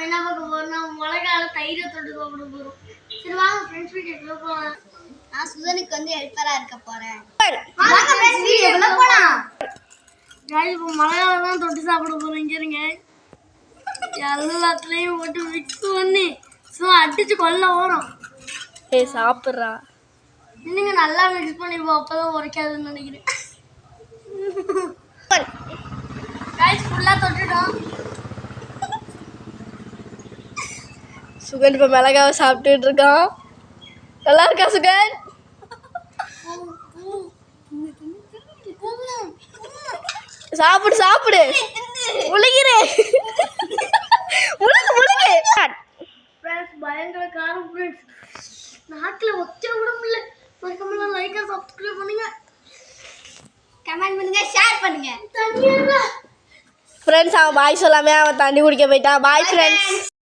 நம்ம என்ன பார்க்க போறோம்னா மிளகால தயிரை தொட்டு சாப்பிட போறோம். சரி வாங்க ஃப்ரெண்ட்ஸ் வீடியோக்குள்ள போலாம். நான் சுதனுக்கு வந்து ஹெல்ப்பரா இருக்க போறேன். வாங்க ஃப்ரெண்ட்ஸ் வீடியோக்குள்ள போலாம். गाइस இப்போ மிளகால தான் தொட்டு சாப்பிட போறோம். இங்க இருங்க. எல்லாத்தையும் போட்டு மிக்ஸ் பண்ணி அடிச்சு கொல்ல ஓடும். ஏய் சாப்பிடுறா. இன்னுங்க நல்லா மிக்ஸ் பண்ணிப்போம். அப்பதான் உரைக்காதுன்னு நினைக்கிறேன். गाइस ஃபுல்லா தொட்டுட்டோம். சுகன் இப்போ மிளகாவை சாப்பிட்டுட்டு இருக்கான். நல்லா இருக்கா சுகன்? சாப்பிடு சாப்பிடு. முழுகிறே முழுகு முழுகு. ஃப்ரெண்ட்ஸ் பயங்கர காரம் ஃப்ரெண்ட்ஸ். நாக்குல ஒச்ச விட முடியல. மறக்காம லைக் அண்ட் சப்ஸ்கிரைப் பண்ணுங்க. கமெண்ட் பண்ணுங்க, ஷேர் பண்ணுங்க. ஃப்ரெண்ட்ஸ் அவன் பாய் சொல்லாமே அவன் தண்ணி குடிக்க போயிட்டான். Bye friends.